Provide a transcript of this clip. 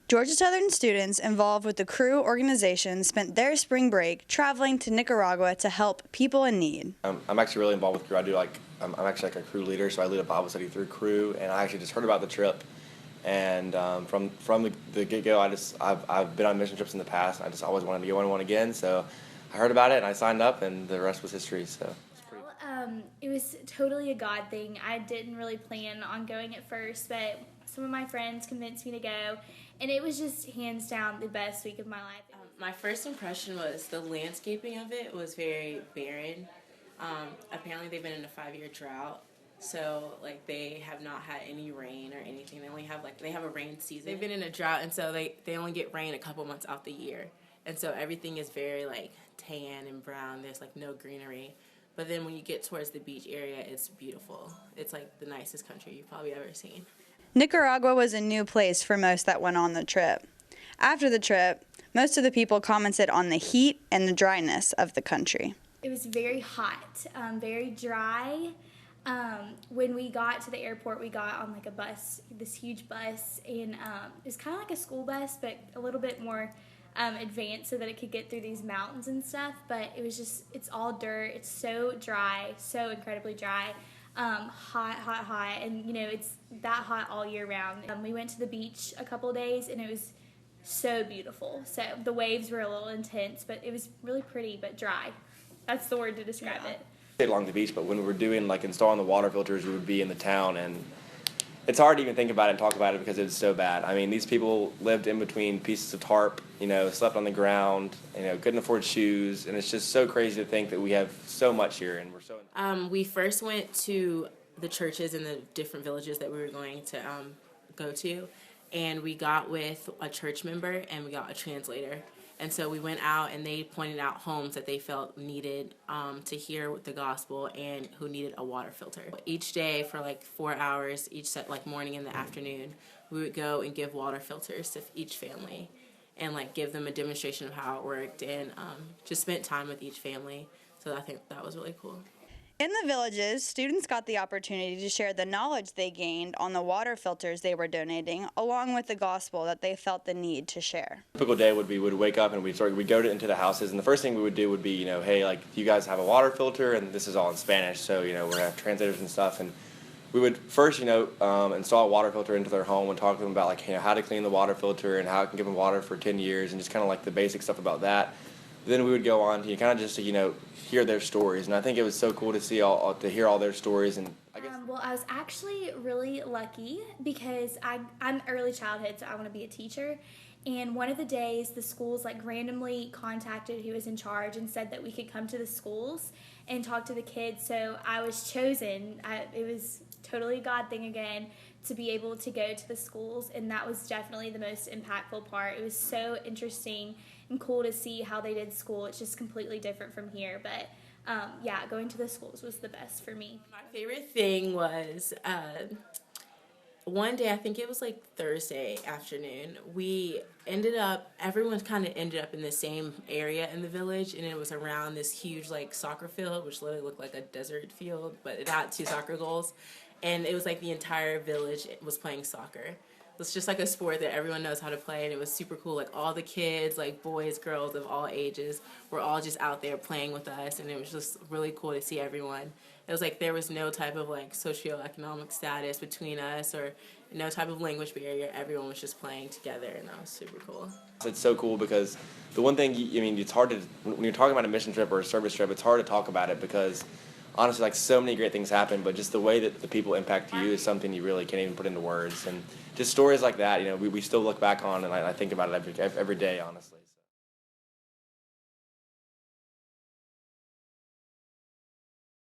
Georgia Southern students involved with the CRU organization spent their spring break traveling to Nicaragua to help people in need. I'm actually really involved with CRU. I'm actually like a CRU leader, so I lead a Bible study through CRU, and I actually just heard about the trip. And from the get-go, I've been on mission trips in the past, and I just always wanted to go on one again. So I heard about it, and I signed up, and the rest was history. So. It was totally a God thing. I didn't really plan on going at first, but some of my friends convinced me to go, and it was just hands down the best week of my life. My first impression was the landscaping of it was very barren. Apparently they've been in a 5-year drought, so like they have not had any rain or anything. They only have they have a rain season. They've been in a drought, and so they only get rain a couple months out the year, and so everything is very tan and brown. There's no greenery. But then when you get towards the beach area, it's beautiful. It's the nicest country you've probably ever seen. Nicaragua was a new place for most that went on the trip. After the trip, most of the people commented on the heat and the dryness of the country. It was very hot, very dry. When we got to the airport, we got on a bus, this huge bus, and it was kind of like a school bus, but a little bit more advanced so that it could get through these mountains and stuff. But it was it's all dirt. It's so dry, so incredibly dry. Hot, and it's that hot all year round. We went to the beach a couple days, and it was so beautiful. So the waves were a little intense, but it was really pretty but dry. That's the word to describe it. Along the beach, but when we were doing installing the water filters, we would be in the town, and it's hard to even think about it and talk about it because it's so bad. I mean, these people lived in between pieces of tarp, slept on the ground, couldn't afford shoes, and it's just so crazy to think that we have so much here, and we're so. We first went to the churches in the different villages that we were going to go to, and we got with a church member and we got a translator. And so we went out, and they pointed out homes that they felt needed to hear the gospel and who needed a water filter. Each day for 4 hours, each set morning and the afternoon, we would go and give water filters to each family and give them a demonstration of how it worked, and just spent time with each family. So I think that was really cool. In the villages, students got the opportunity to share the knowledge they gained on the water filters they were donating, along with the gospel that they felt the need to share. A typical day would be we'd wake up and we'd go into the houses, and the first thing we would do would be, hey, you guys have a water filter, and this is all in Spanish, so we're gonna have translators and stuff, and we would first, install a water filter into their home and talk to them about how to clean the water filter and how it can give them water for 10 years and just kind of the basic stuff about that. Then we would go on to kind of just hear their stories, and I think it was so cool to see to hear all their stories. And I guess well, I was actually really lucky because I'm early childhood, so I want to be a teacher. And one of the days, the schools randomly contacted who was in charge and said that we could come to the schools and talk to the kids. So I was chosen. It was totally a God thing again to be able to go to the schools, and that was definitely the most impactful part. It was so interesting and cool to see how they did school. It's just completely different from here, but going to the schools was the best for me. My favorite thing was one day, I think it was Thursday afternoon, everyone kind of ended up in the same area in the village, and it was around this huge soccer field, which literally looked like a desert field, but it had 2 soccer goals, and it was the entire village was playing soccer. It was just a sport that everyone knows how to play, and it was super cool. All the kids, boys, girls of all ages, were all just out there playing with us, and it was just really cool to see everyone. It was there was no type of socioeconomic status between us or no type of language barrier. Everyone was just playing together, and that was super cool. It's so cool because the one thing, it's hard to, when you're talking about a mission trip or a service trip, it's hard to talk about it because honestly, so many great things happen, but just the way that the people impact you is something you really can't even put into words. And just stories like that, we still look back on, and I think about it every day, honestly.